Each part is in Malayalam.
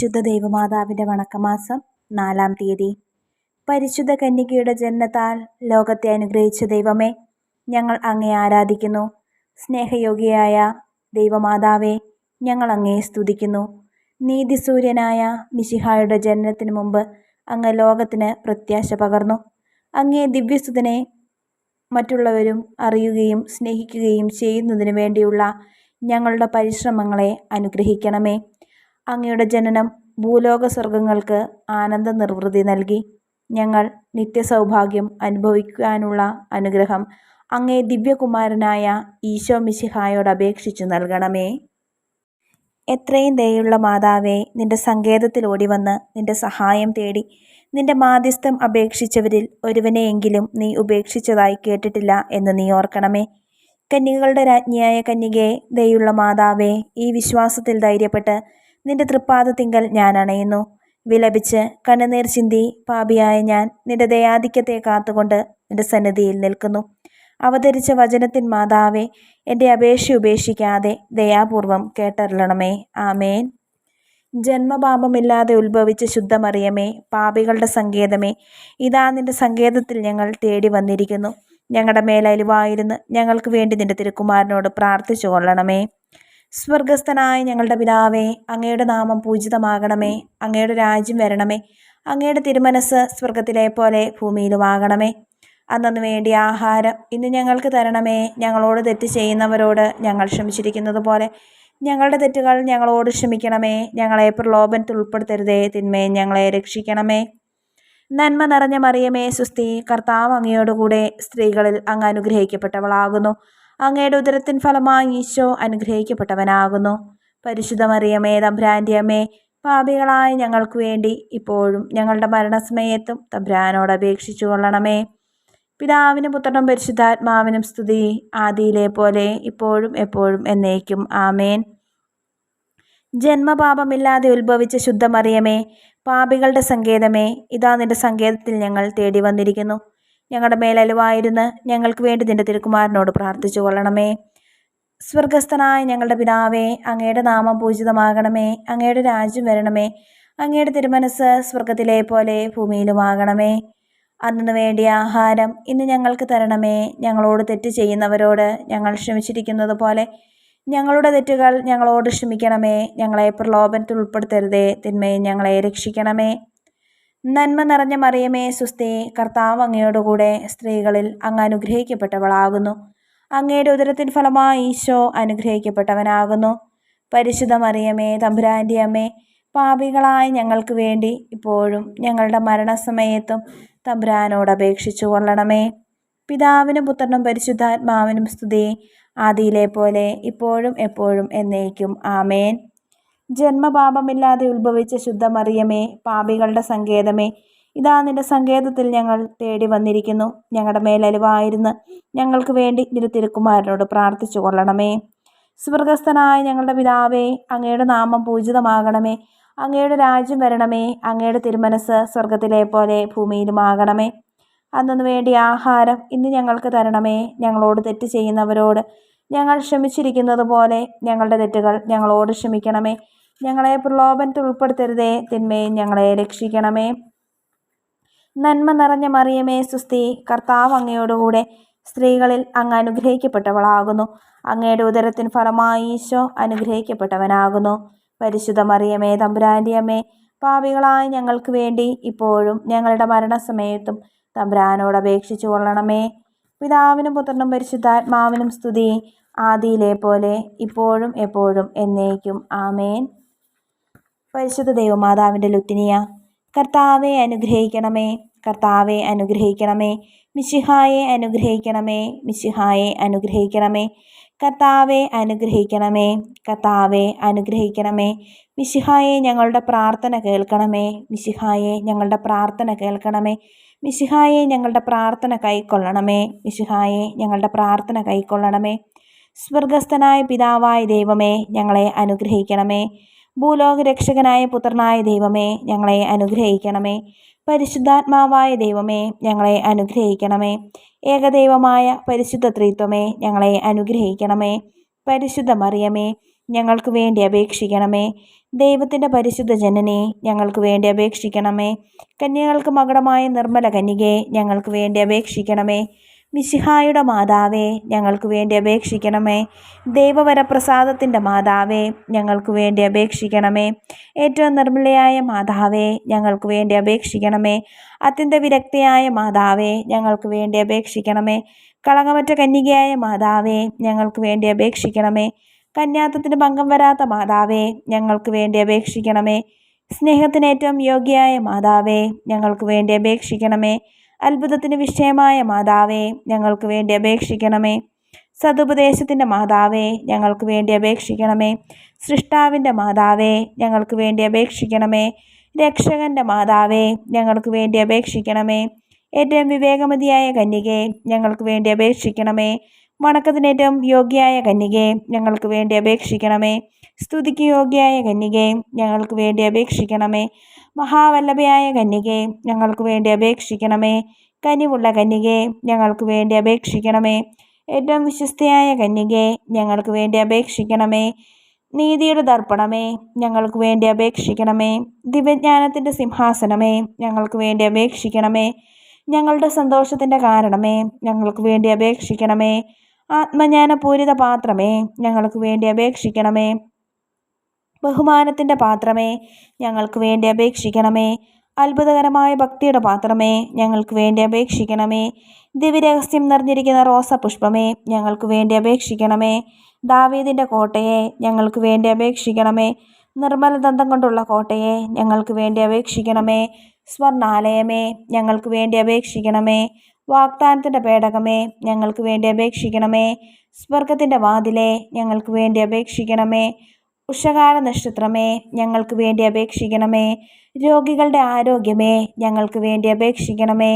പരിശുദ്ധ ദൈവമാതാവിൻ്റെ വണക്കമാസം 4-ാം തീയതി. പരിശുദ്ധ കന്യകയുടെ ജനനത്താൽ ലോകത്തെ അനുഗ്രഹിച്ച ദൈവമേ, ഞങ്ങൾ അങ്ങേ ആരാധിക്കുന്നു. സ്നേഹയോഗ്യയായ ദൈവമാതാവേ, ഞങ്ങൾ അങ്ങേ സ്തുതിക്കുന്നു. നീതിസൂര്യനായ മിശിഹായുടെ ജനനത്തിന് മുമ്പ് അങ്ങ് ലോകത്തിന് പ്രത്യാശ പകർന്നു. അങ്ങേ ദിവ്യസുതനെ മറ്റുള്ളവരും അറിയുകയും സ്നേഹിക്കുകയും ചെയ്യുന്നതിന് വേണ്ടിയുള്ള ഞങ്ങളുടെ പരിശ്രമങ്ങളെ അനുഗ്രഹിക്കണമേ. അങ്ങയുടെ ജനനം ഭൂലോക സ്വർഗങ്ങൾക്ക് ആനന്ദ നിർവൃതി നൽകി. ഞങ്ങൾ നിത്യസൗഭാഗ്യം അനുഭവിക്കാനുള്ള അനുഗ്രഹം അങ്ങേ ദിവ്യകുമാരനായ ഈശോ മിശിഹായോട് അപേക്ഷിച്ചു നൽകണമേ. എത്രയും ദയുള്ള മാതാവേ, നിന്റെ സങ്കേതത്തിൽ ഓടിവന്ന് നിന്റെ സഹായം തേടി നിന്റെ മാധ്യസ്ഥം അപേക്ഷിച്ചവരിൽ ഒരുവനെയെങ്കിലും നീ ഉപേക്ഷിച്ചതായി കേട്ടിട്ടില്ല എന്ന് നീ ഓർക്കണമേ. കന്യകകളുടെ രാജ്ഞിയായ കന്യകയെ, ദയുള്ള മാതാവേ, ഈ വിശ്വാസത്തിൽ ധൈര്യപ്പെട്ട് നിന്റെ തൃപ്പാദത്തിങ്കൽ ഞാൻ അണയുന്നു. വിലപിച്ച് കണ്ണുനീർ ചിന്തി പാപിയായ ഞാൻ നിന്റെ ദയാധിക്യത്തെ കാത്തുകൊണ്ട് നിന്റെ സന്നിധിയിൽ നിൽക്കുന്നു. അവതരിച്ച വചനത്തിൻ മാതാവേ, എൻ്റെ അപേക്ഷ ഉപേക്ഷിക്കാതെ ദയാപൂർവം കേട്ടരുളണമേ. ആമേൻ. ജന്മപാപമില്ലാതെ ഉത്ഭവിച്ച ശുദ്ധമറിയമേ, പാപികളുടെ സങ്കേതമേ, ഇതാ നിന്റെ സങ്കേതത്തിൽ ഞങ്ങൾ തേടി വന്നിരിക്കുന്നു. ഞങ്ങളുടെ മേൽ അലിവായിരുന്ന് ഞങ്ങൾക്ക് വേണ്ടി നിന്റെ തിരുക്കുമാരനോട് പ്രാർത്ഥിച്ചു കൊള്ളണമേ. സ്വർഗസ്ഥനായ ഞങ്ങളുടെ പിതാവേ, അങ്ങയുടെ നാമം പൂജിതമാകണമേ. അങ്ങയുടെ രാജ്യം വരണമേ. അങ്ങയുടെ തിരുമനസ് സ്വർഗത്തിലെ പോലെ ഭൂമിയിലുമാകണമേ. അന്നു വേണ്ടിയ ആഹാരം ഇന്ന് ഞങ്ങൾക്ക് തരണമേ. ഞങ്ങളോട് തെറ്റ് ചെയ്യുന്നവരോട് ഞങ്ങൾ ക്ഷമിച്ചിരിക്കുന്നത് പോലെ ഞങ്ങളുടെ തെറ്റുകൾ ഞങ്ങളോട് ക്ഷമിക്കണമേ. ഞങ്ങളെ പ്രലോഭനത്തിൽ ഉൾപ്പെടുത്തരുതേ, തിന്മയെ ഞങ്ങളെ രക്ഷിക്കണമേ. നന്മ നിറഞ്ഞ മറിയമേ, സുസ്തി, കർത്താവ് അങ്ങയോടുകൂടെ സ്ത്രീകളിൽ അങ്ങ് അനുഗ്രഹിക്കപ്പെട്ടവളാകുന്നു. അങ്ങയുടെ ഉദരത്തിൻ ഫലമായി ഈശോ അനുഗ്രഹിക്കപ്പെട്ടവനാകുന്നു. പരിശുദ്ധ മറിയമേ, തമ്പുരാൻ്റെ അമ്മേ, പാപികളായ ഞങ്ങൾക്ക് വേണ്ടി ഇപ്പോഴും ഞങ്ങളുടെ മരണസമയത്തും തമ്പുരാനോട് അപേക്ഷിച്ചു കൊള്ളണമേ. പിതാവിനും പുത്രനും പരിശുദ്ധാത്മാവിനും സ്തുതി, ആദിയിലെ പോലെ ഇപ്പോഴും എപ്പോഴും എന്നേക്കും. ആമേൻ. ജന്മപാപമില്ലാതെ ഉത്ഭവിച്ച ശുദ്ധമറിയമേ, പാപികളുടെ സങ്കേതമേ, ഇതാ നിന്റെ സങ്കേതത്തിൽ ഞങ്ങൾ തേടി വന്നിരിക്കുന്നു. ഞങ്ങളുടെ മേലലുവായിരുന്ന് ഞങ്ങൾക്ക് വേണ്ടി നിന്റെ തിരുക്കുമാരനോട് പ്രാർത്ഥിച്ചു കൊള്ളണമേ. സ്വർഗസ്ഥനായ ഞങ്ങളുടെ പിതാവേ, അങ്ങയുടെ നാമം പൂജിതമാകണമേ. അങ്ങയുടെ രാജ്യം വരണമേ. അങ്ങയുടെ തിരുമനസ് സ്വർഗത്തിലെ പോലെ ഭൂമിയിലുമാകണമേ. അന്നു വേണ്ടിയ ആഹാരം ഇന്ന് ഞങ്ങൾക്ക് തരണമേ. ഞങ്ങളോട് തെറ്റ് ചെയ്യുന്നവരോട് ഞങ്ങൾ ക്ഷമിച്ചിരിക്കുന്നത് പോലെ ഞങ്ങളുടെ തെറ്റുകൾ ഞങ്ങളോട് ക്ഷമിക്കണമേ. ഞങ്ങളെ പ്രലോഭനത്തിൽ ഉൾപ്പെടുത്തരുതേ, തിന്മയെ ഞങ്ങളെ രക്ഷിക്കണമേ. നന്മ നിറഞ്ഞ മറിയമേ, സുസ്തി, കർത്താവ് അങ്ങയോടുകൂടെ സ്ത്രീകളിൽ അങ്ങ് അനുഗ്രഹിക്കപ്പെട്ടവളാകുന്നു. അങ്ങയുടെ ഉദരത്തിൻ ഫലമായി ഈശോ അനുഗ്രഹിക്കപ്പെട്ടവനാകുന്നു. പരിശുദ്ധ മറിയമേ, തമ്പുരാൻ്റെ അമ്മേ, പാപികളായ ഞങ്ങൾക്ക് വേണ്ടി ഇപ്പോഴും ഞങ്ങളുടെ മരണസമയത്തും തമ്പുരാനോട് അപേക്ഷിച്ചു കൊള്ളണമേ. പിതാവിനും പുത്രനും പരിശുദ്ധാത്മാവിനും സ്തുതി, ആദിയിലെ പോലെ ഇപ്പോഴും എപ്പോഴും എന്നേക്കും. ആമേൻ. ജന്മപാപമില്ലാതെ ഉത്ഭവിച്ച ശുദ്ധമറിയമേ, പാപികളുടെ സങ്കേതമേ, ഇതാ നിന്റെ സങ്കേതത്തിൽ ഞങ്ങൾ തേടി വന്നിരിക്കുന്നു. ഞങ്ങളുടെ മേലലിവായിരുന്ന് ഞങ്ങൾക്ക് വേണ്ടി നിന്റെ തിരുക്കുമാരനോട് പ്രാർത്ഥിച്ചു കൊള്ളണമേ. സ്വർഗസ്ഥനായ ഞങ്ങളുടെ പിതാവേ, അങ്ങയുടെ നാമം പൂജിതമാകണമേ. അങ്ങയുടെ രാജ്യം വരണമേ. അങ്ങയുടെ തിരുമനസ് സ്വർഗത്തിലെ പോലെ ഭൂമിയിലുമാകണമേ. അന്നു വേണ്ടിയ ആഹാരം ഇന്ന് ഞങ്ങൾക്ക് തരണമേ. ഞങ്ങളോട് തെറ്റ് ചെയ്യുന്നവരോട് ഞങ്ങൾ ക്ഷമിച്ചിരിക്കുന്നത് പോലെ ഞങ്ങളുടെ തെറ്റുകൾ ഞങ്ങളോട് ക്ഷമിക്കണമേ. ഞങ്ങളെ പ്രലോഭനത്തിൽ ഉൾപ്പെടുത്തരുതേ, തിന്മയെ ഞങ്ങളെ രക്ഷിക്കണമേ. നന്മ നിറഞ്ഞ മറിയമേ, സുസ്തി, കർത്താവ് അങ്ങയോടുകൂടെ സ്ത്രീകളിൽ അങ്ങ് അനുഗ്രഹിക്കപ്പെട്ടവളാകുന്നു. അങ്ങയുടെ ഉദരത്തിൻ ഫലമായി ഈശോ അനുഗ്രഹിക്കപ്പെട്ടവനാകുന്നു. പരിശുദ്ധ മറിയമേ, തമ്പുരാൻ്റെ അമ്മേ, പാപികളായ ഞങ്ങൾക്ക് വേണ്ടി ഇപ്പോഴും ഞങ്ങളുടെ മരണസമയത്തും തമ്പുരാനോട് അപേക്ഷിച്ചു കൊള്ളണമേ. പിതാവിനും പുത്രനും പരിശുദ്ധാത്മാവിനും സ്തുതി, ആദിയിലെ പോലെ ഇപ്പോഴും എപ്പോഴും എന്നേക്കും. ആമേൻ. പരിശുദ്ധ ദൈവമാതാവിൻ്റെ ലുത്തിനിയ. കർത്താവെ അനുഗ്രഹിക്കണമേ. കർത്താവെ അനുഗ്രഹിക്കണമേ. മിശിഹായെ അനുഗ്രഹിക്കണമേ. മിശിഹായെ അനുഗ്രഹിക്കണമേ. കർത്താവെ അനുഗ്രഹിക്കണമേ. കർത്താവെ അനുഗ്രഹിക്കണമേ. മിശിഹായെ ഞങ്ങളുടെ പ്രാർത്ഥന കേൾക്കണമേ. മിശിഹായെ ഞങ്ങളുടെ പ്രാർത്ഥന കേൾക്കണമേ. മിശിഹായെ ഞങ്ങളുടെ പ്രാർത്ഥന കൈക്കൊള്ളണമേ. മിശിഹായെ ഞങ്ങളുടെ പ്രാർത്ഥന കൈക്കൊള്ളണമേ. സ്വർഗസ്ഥനായ പിതാവായ ദൈവമേ, ഞങ്ങളെ അനുഗ്രഹിക്കണമേ. ഭൂലോക രക്ഷകനായ പുത്രനായ ദൈവമേ, ഞങ്ങളെ അനുഗ്രഹിക്കണമേ. പരിശുദ്ധാത്മാവായ ദൈവമേ, ഞങ്ങളെ അനുഗ്രഹിക്കണമേ. ഏകദൈവമായ പരിശുദ്ധ ത്രിത്വമേ, ഞങ്ങളെ അനുഗ്രഹിക്കണമേ. പരിശുദ്ധ മറിയമേ, ഞങ്ങൾക്ക് വേണ്ടി അപേക്ഷിക്കണമേ. ദൈവത്തിൻ്റെ പരിശുദ്ധ ജനനി, ഞങ്ങൾക്ക് വേണ്ടി അപേക്ഷിക്കണമേ. കന്യകൾക്ക് മകുടമായ നിർമ്മല കന്യകേ, ഞങ്ങൾക്ക് വേണ്ടി അപേക്ഷിക്കണമേ. മിശിഹായുടെ മാതാവേ, ഞങ്ങൾക്ക് വേണ്ടി അപേക്ഷിക്കണമേ. ദൈവവരപ്രസാദത്തിൻ്റെ മാതാവേ, ഞങ്ങൾക്ക് വേണ്ടി അപേക്ഷിക്കണമേ. ഏറ്റവും നിർമ്മലയായ മാതാവേ, ഞങ്ങൾക്ക് വേണ്ടി അപേക്ഷിക്കണമേ. അത്യന്ത വിരക്തിയായ മാതാവേ, ഞങ്ങൾക്ക് വേണ്ടി അപേക്ഷിക്കണമേ. കളങ്കമറ്റ കന്യകയായ മാതാവേ, ഞങ്ങൾക്ക് വേണ്ടി അപേക്ഷിക്കണമേ. കന്യാത്വത്തിന് ഭംഗം വരാത്ത മാതാവേ, ഞങ്ങൾക്ക് വേണ്ടി അപേക്ഷിക്കണമേ. സ്നേഹത്തിന് ഏറ്റവും യോഗ്യയായ മാതാവേ, ഞങ്ങൾക്ക് വേണ്ടി അപേക്ഷിക്കണമേ. അത്ഭുതത്തിന് വിഷയമായ മാതാവേ, ഞങ്ങൾക്ക് വേണ്ടി അപേക്ഷിക്കണമേ. സതുപദേശത്തിൻ്റെ മാതാവേ, ഞങ്ങൾക്ക് വേണ്ടി അപേക്ഷിക്കണമേ. സൃഷ്ടാവിൻ്റെ മാതാവേ, ഞങ്ങൾക്ക് വേണ്ടി അപേക്ഷിക്കണമേ. രക്ഷകൻ്റെ മാതാവേ, ഞങ്ങൾക്ക് വേണ്ടി അപേക്ഷിക്കണമേ. ഏറ്റവും വിവേകമതിയായ കന്യകേ, ഞങ്ങൾക്ക് വേണ്ടി അപേക്ഷിക്കണമേ. വണക്കത്തിന് ഏറ്റവും യോഗ്യയായ കന്യകേ, ഞങ്ങൾക്ക് വേണ്ടി അപേക്ഷിക്കണമേ. സ്തുതിക്ക് യോഗ്യയായ കന്യകേ, ഞങ്ങൾക്ക് വേണ്ടി അപേക്ഷിക്കണമേ. മഹാവല്ലഭയായ കന്യകേ, ഞങ്ങൾക്ക് വേണ്ടി അപേക്ഷിക്കണമേ. കനിവുള്ള കന്യകേ, ഞങ്ങൾക്ക് വേണ്ടി അപേക്ഷിക്കണമേ. ഏറ്റവും വിശ്വസ്തയായ കന്യകേ, ഞങ്ങൾക്ക് വേണ്ടി അപേക്ഷിക്കണമേ. നീതിയുടെ ദർപ്പണമേ, ഞങ്ങൾക്ക് വേണ്ടി അപേക്ഷിക്കണമേ. ദിവ്യജ്ഞാനത്തിൻ്റെ സിംഹാസനമേ, ഞങ്ങൾക്ക് വേണ്ടി അപേക്ഷിക്കണമേ. ഞങ്ങളുടെ സന്തോഷത്തിൻ്റെ കാരണമേ, ഞങ്ങൾക്ക് വേണ്ടി അപേക്ഷിക്കണമേ. ആത്മജ്ഞാനപൂരിത പാത്രമേ, ഞങ്ങൾക്ക് വേണ്ടി അപേക്ഷിക്കണമേ. ബഹുമാനത്തിൻ്റെ പാത്രമേ, ഞങ്ങൾക്ക് വേണ്ടി അപേക്ഷിക്കണമേ. അത്ഭുതകരമായ ഭക്തിയുടെ പാത്രമേ, ഞങ്ങൾക്ക് വേണ്ടി അപേക്ഷിക്കണമേ. ദിവ്യരഹസ്യം നിറഞ്ഞിരിക്കുന്ന റോസപുഷ്പമേ, ഞങ്ങൾക്ക് വേണ്ടി അപേക്ഷിക്കണമേ. ദാവീദിൻ്റെ കോട്ടയെ, ഞങ്ങൾക്ക് വേണ്ടി അപേക്ഷിക്കണമേ. നിർമ്മലദന്തം കൊണ്ടുള്ള കോട്ടയെ, ഞങ്ങൾക്ക് വേണ്ടി അപേക്ഷിക്കണമേ. സ്വർണാലയമേ, ഞങ്ങൾക്ക് വേണ്ടി അപേക്ഷിക്കണമേ. വാഗ്ദാനത്തിൻ്റെ പേടകമേ, ഞങ്ങൾക്ക് വേണ്ടി അപേക്ഷിക്കണമേ. സ്വർഗത്തിൻ്റെ വാതിലേ, ഞങ്ങൾക്ക് വേണ്ടി അപേക്ഷിക്കണമേ. ഉഷകാല നക്ഷത്രമേ, ഞങ്ങൾക്ക് വേണ്ടി അപേക്ഷിക്കണമേ. രോഗികളുടെ ആരോഗ്യമേ, ഞങ്ങൾക്ക് വേണ്ടി അപേക്ഷിക്കണമേ.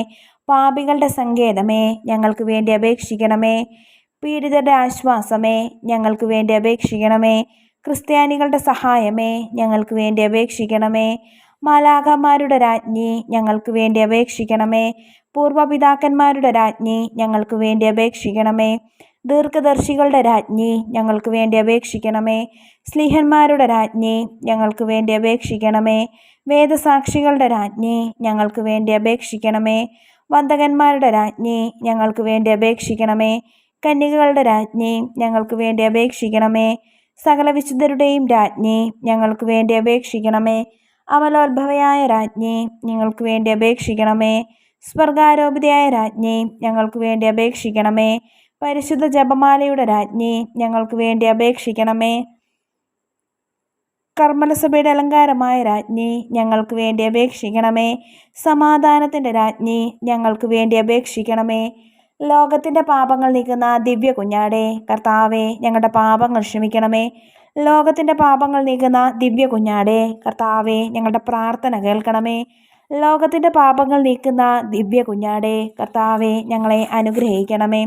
പാപികളുടെ സങ്കേതമേ, ഞങ്ങൾക്ക് വേണ്ടി അപേക്ഷിക്കണമേ. പീഡിതരുടെ ആശ്വാസമേ, ഞങ്ങൾക്ക് വേണ്ടി അപേക്ഷിക്കണമേ. ക്രിസ്ത്യാനികളുടെ സഹായമേ, ഞങ്ങൾക്ക് വേണ്ടി അപേക്ഷിക്കണമേ. മാലാഖമാരുടെ രാജ്ഞി, ഞങ്ങൾക്ക് വേണ്ടി അപേക്ഷിക്കണമേ. പൂർവ്വപിതാക്കന്മാരുടെ രാജ്ഞി, ഞങ്ങൾക്ക് വേണ്ടി അപേക്ഷിക്കണമേ. ദീർഘദർശികളുടെ രാജ്ഞി, ഞങ്ങൾക്ക് വേണ്ടി അപേക്ഷിക്കണമേ. സ്ലീഹന്മാരുടെ രാജ്ഞി, ഞങ്ങൾക്ക് വേണ്ടി അപേക്ഷിക്കണമേ. വേദസാക്ഷികളുടെ രാജ്ഞി, ഞങ്ങൾക്ക് വേണ്ടി അപേക്ഷിക്കണമേ. വന്ദകന്മാരുടെ രാജ്ഞി, ഞങ്ങൾക്ക് വേണ്ടി അപേക്ഷിക്കണമേ. കന്യകകളുടെ രാജ്ഞി, ഞങ്ങൾക്ക് വേണ്ടി അപേക്ഷിക്കണമേ. സകല വിശുദ്ധരുടെയും രാജ്ഞി, ഞങ്ങൾക്ക് വേണ്ടി അപേക്ഷിക്കണമേ. അമലോത്ഭവയായ രാജ്ഞി, ഞങ്ങൾക്ക് വേണ്ടി അപേക്ഷിക്കണമേ. സ്വർഗാരോപിതയായ രാജ്ഞി, ഞങ്ങൾക്ക് വേണ്ടി അപേക്ഷിക്കണമേ. പരിശുദ്ധ ജപമാലയുടെ രാജ്ഞി, ഞങ്ങൾക്ക് വേണ്ടി അപേക്ഷിക്കണമേ. കർമ്മലസഭയുടെ അലങ്കാരമായ രാജ്ഞി, ഞങ്ങൾക്ക് വേണ്ടി അപേക്ഷിക്കണമേ. സമാധാനത്തിൻ്റെ രാജ്ഞി, ഞങ്ങൾക്ക് വേണ്ടി അപേക്ഷിക്കണമേ. ലോകത്തിൻ്റെ പാപങ്ങൾ നീക്കുന്ന ദിവ്യ കുഞ്ഞാടേ, കർത്താവേ, ഞങ്ങളുടെ പാപങ്ങൾ ക്ഷമിക്കണമേ. ലോകത്തിൻ്റെ പാപങ്ങൾ നീക്കുന്ന ദിവ്യ കുഞ്ഞാടേ, കർത്താവേ, ഞങ്ങളുടെ പ്രാർത്ഥന കേൾക്കണമേ. ലോകത്തിൻ്റെ പാപങ്ങൾ നീക്കുന്ന ദിവ്യ കുഞ്ഞാടേ, കർത്താവേ, ഞങ്ങളെ അനുഗ്രഹിക്കണമേ.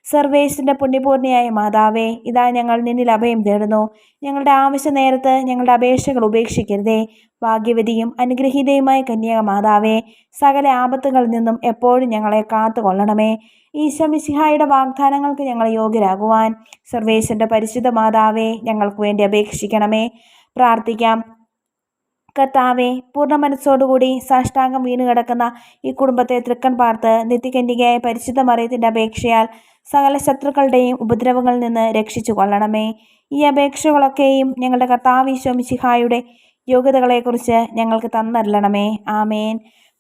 സർവേശ്വരൻ്റെ പുണ്യപൂർണ്ണയായ മാതാവേ, ഇതാ ഞങ്ങൾ നിന്നിൽ അഭയം തേടുന്നു. ഞങ്ങളുടെ ആവശ്യ നേരത്ത് ഞങ്ങളുടെ അപേക്ഷകൾ ഉപേക്ഷിക്കരുതേ. ഭാഗ്യവതിയും അനുഗ്രഹീതയുമായ കന്യക മാതാവേ, സകല ആപത്തുകളിൽ നിന്നും എപ്പോഴും ഞങ്ങളെ കാത്തുകൊള്ളണമേ. ഈശോ മിശിഹായുടെ വാഗ്ദാനങ്ങൾക്ക് ഞങ്ങൾ യോഗ്യരാകുവാൻ സർവേശ്വരൻ്റെ പരിശുദ്ധ മാതാവേ, ഞങ്ങൾക്ക് വേണ്ടി അപേക്ഷിക്കണമേ. പ്രാർത്ഥിക്കാം. കർത്താവെ, പൂർണ്ണ മനസ്സോടുകൂടി സാഷ്ടാംഗം വീണ് കിടക്കുന്ന ഈ കുടുംബത്തെ തൃക്കൺ പാർത്ത് നിത്യകന്യകയായ പരിശുദ്ധ മറിയത്തിൻ്റെ അപേക്ഷയാൽ സകല ശത്രുക്കളുടെയും ഉപദ്രവങ്ങളിൽ നിന്ന് രക്ഷിച്ചു കൊള്ളണമേ. ഈ അപേക്ഷകളൊക്കെയും ഞങ്ങളുടെ കർത്താവ് ഈശോ മിശിഹായുടെ യോഗ്യതകളെക്കുറിച്ച് ഞങ്ങൾക്ക് തന്നരുളണമേ. ആമേൻ.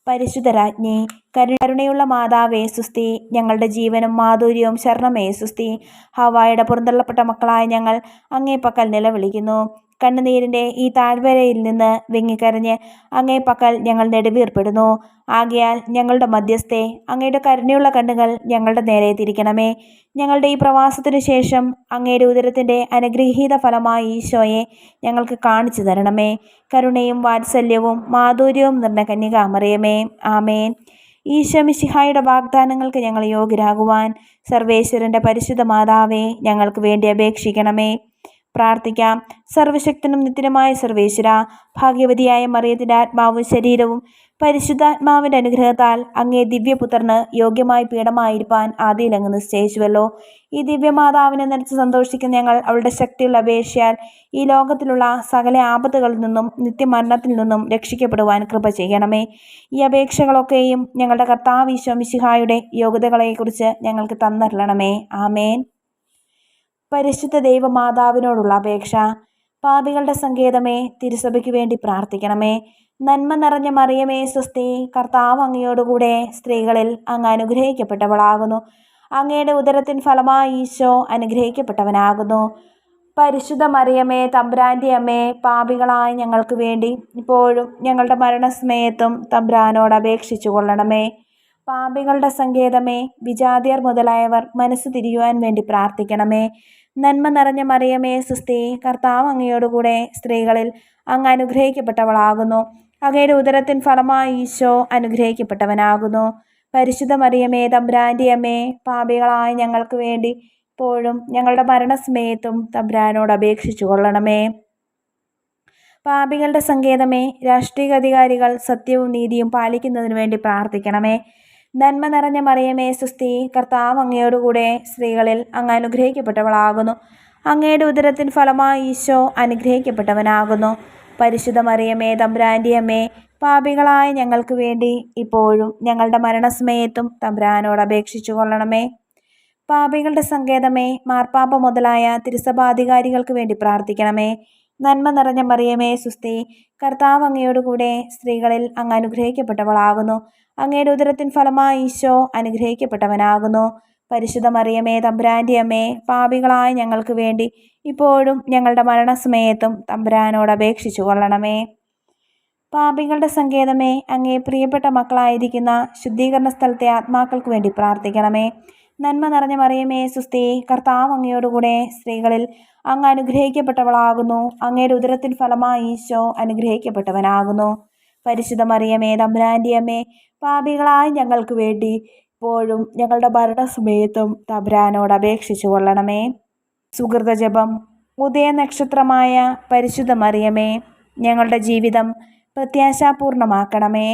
പരിശുദ്ധ രാജ്ഞി, കരുണയുള്ള മാതാവേ സുസ്തി. ഞങ്ങളുടെ ജീവനും മാധുര്യവും ശരണമേ സുസ്തി. ഹവ്വായുടെ പുറന്തള്ളപ്പെട്ട മക്കളായ ഞങ്ങൾ അങ്ങേ പക്കൽ നിലവിളിക്കുന്നു. കണ്ണുനീരിൻ്റെ ഈ താഴ്വരയിൽ നിന്ന് വിങ്ങിക്കരഞ്ഞ് അങ്ങേ പക്കൽ ഞങ്ങൾ നെടുവീർപ്പെടുന്നു. ആകയാൽ ഞങ്ങളുടെ മധ്യസ്ഥെ, അങ്ങയുടെ കരുണയുള്ള കണ്ണുകൾ ഞങ്ങളുടെ നേരെ തിരിക്കണമേ. ഞങ്ങളുടെ ഈ പ്രവാസത്തിനു ശേഷം അങ്ങയുടെ ഉദരത്തിൻ്റെ അനുഗ്രഹീത ഫലമായ ഈശോയെ ഞങ്ങൾക്ക് കാണിച്ചു തരണമേ. കരുണയും വാത്സല്യവും മാധുര്യവും നിറഞ്ഞ കന്യകാമറിയമേ, ആമേൻ. ഈശോ മിശിഹായുടെ വാഗ്ദാനങ്ങൾക്ക് ഞങ്ങൾ യോഗ്യരാകുവാൻ സർവേശ്വരൻ്റെ പരിശുദ്ധ മാതാവേ, ഞങ്ങൾക്ക് വേണ്ടി അപേക്ഷിക്കണമേ. പ്രാർത്ഥിക്കാം. സർവശക്തനും നിത്യനുമായ സർവേശ്വര, ഭാഗ്യവതിയായ മറിയത്തിൻ്റെ ആത്മാവും ശരീരവും പരിശുദ്ധാത്മാവിൻ്റെ അനുഗ്രഹത്താൽ അങ്ങേ ദിവ്യപുത്രന് യോഗ്യമായി പീഠമായിരിക്കാൻ ആദിയിൽ അങ്ങ് നിശ്ചയിച്ചുവല്ലോ. ഈ ദിവ്യമാതാവിനെ നനച്ച് സന്തോഷിക്കുന്ന ഞങ്ങൾ അവളുടെ ശക്തിയുള്ള അപേക്ഷയാൽ ഈ ലോകത്തിലുള്ള സകല ആപത്തുകളിൽ നിന്നും നിത്യമരണത്തിൽ നിന്നും രക്ഷിക്കപ്പെടുവാൻ കൃപ ചെയ്യണമേ. ഈ അപേക്ഷകളൊക്കെയും ഞങ്ങളുടെ കർത്താവ് ഈശോ മിശിഹായുടെ യോഗ്യതകളെക്കുറിച്ച് ഞങ്ങൾക്ക് തന്നരുളണമേ. ആമേൻ. പരിശുദ്ധ ദൈവമാതാവിനോടുള്ള അപേക്ഷ. പാപികളുടെ സങ്കേതമേ, തിരുസഭയ്ക്ക് വേണ്ടി പ്രാർത്ഥിക്കണമേ. നന്മ നിറഞ്ഞ മറിയമേ സ്വസ്തി, കർത്താവ് അങ്ങയോടുകൂടെ സ്ത്രീകളിൽ അങ്ങ് അനുഗ്രഹിക്കപ്പെട്ടവളാകുന്നു. അങ്ങയുടെ ഉദരത്തിൻ ഫലമായി ഈശോ അനുഗ്രഹിക്കപ്പെട്ടവനാകുന്നു. പരിശുദ്ധ മറിയമേ തമ്പുരാൻ്റെ അമ്മേ, പാപികളായ ഞങ്ങൾക്ക് വേണ്ടി ഇപ്പോഴും ഞങ്ങളുടെ മരണസമയത്തും തമ്പുരാനോട് അപേക്ഷിച്ചു കൊള്ളണമേ. പാപികളുടെ സങ്കേതമേ, വിജാതിയർ മുതലായവർ മനസ്സ് തിരിയുവാൻ വേണ്ടി പ്രാർത്ഥിക്കണമേ. നന്മ നിറഞ്ഞ മറിയമേ സ്വസ്തി, കർത്താവ് അങ്ങയോടുകൂടെ സ്ത്രീകളിൽ അങ്ങ് അനുഗ്രഹിക്കപ്പെട്ടവളാകുന്നു. അങ്ങയുടെ ഉദരത്തിൻ ഫലമായി ഈശോ അനുഗ്രഹിക്കപ്പെട്ടവനാകുന്നു. പരിശുദ്ധ മറിയമേ തമ്പുരാൻ്റെ അമ്മേ, പാപികളായ ഞങ്ങൾക്ക് വേണ്ടി ഇപ്പോഴും ഞങ്ങളുടെ മരണസമയത്തും തമ്പുരാനോട് അപേക്ഷിച്ചു കൊള്ളണമേ. പാപികളുടെ സങ്കേതമേ, രാഷ്ട്രീയ അധികാരികൾ സത്യവും നീതിയും പാലിക്കുന്നതിനു വേണ്ടി പ്രാർത്ഥിക്കണമേ. നന്മ നിറഞ്ഞ മറിയമേ സ്വസ്തി, കർത്താവ് അങ്ങയോടുകൂടെ സ്ത്രീകളിൽ അങ്ങ് അനുഗ്രഹിക്കപ്പെട്ടവളാകുന്നു. അങ്ങയുടെ ഉദരത്തിൻ ഫലമായി ഈശോ അനുഗ്രഹിക്കപ്പെട്ടവനാകുന്നു. പരിശുദ്ധ മറിയമേ തമ്പുരാൻ്റെ അമ്മേ, പാപികളായ ഞങ്ങൾക്ക് വേണ്ടി ഇപ്പോഴും ഞങ്ങളുടെ മരണസമയത്തും തമ്പുരാനോട് അപേക്ഷിച്ചു കൊള്ളണമേ. പാപികളുടെ സങ്കേതമേ, മാർപ്പാപ്പ മുതലായ തിരുസഭാധികാരികൾക്ക് വേണ്ടി പ്രാർത്ഥിക്കണമേ. നന്മ നിറഞ്ഞ മറിയമേ സ്വസ്തി, കർത്താവ് അങ്ങയോടുകൂടെ സ്ത്രീകളിൽ അങ്ങ് അനുഗ്രഹിക്കപ്പെട്ടവളാകുന്നു. അങ്ങയുടെ ഉദരത്തിൻ ഫലമായി ഈശോ അനുഗ്രഹിക്കപ്പെട്ടവനാകുന്നു. പരിശുദ്ധ മറിയമേ തമ്പുരാൻ്റെ അമ്മേ, പാപികളായ ഞങ്ങൾക്ക് വേണ്ടി ഇപ്പോഴും ഞങ്ങളുടെ മരണസമയത്തും തമ്പുരാനോട് അപേക്ഷിച്ചു കൊള്ളണമേ. പാപികളുടെ സങ്കേതമേ, അങ്ങേ പ്രിയപ്പെട്ട മക്കളായിരിക്കുന്ന ശുദ്ധീകരണ സ്ഥലത്തെ ആത്മാക്കൾക്ക് വേണ്ടി പ്രാർത്ഥിക്കണമേ. നന്മ നിറഞ്ഞ മറിയമേ സ്വസ്തി, കർത്താവ് അങ്ങയോടുകൂടെ സ്ത്രീകളിൽ അങ്ങ് അനുഗ്രഹിക്കപ്പെട്ടവളാകുന്നു. അങ്ങയുടെ ഉദരത്തിൻ ഫലമായി ഈശോ അനുഗ്രഹിക്കപ്പെട്ടവനാകുന്നു. പരിശുദ്ധ മറിയമേ തമ്പുരാൻ്റെ അമ്മേ, പാപികളായ ഞങ്ങൾക്ക് വേണ്ടി ഇപ്പോഴും ഞങ്ങളുടെ മരണസമയത്തും തമ്പുരാനോട് അപേക്ഷിച്ചു കൊള്ളണമേ. സുകൃതജപം. ഉദയനക്ഷത്രമായ പരിശുദ്ധ മറിയമേ, ഞങ്ങളുടെ ജീവിതം പ്രത്യാശാപൂർണമാക്കണമേ.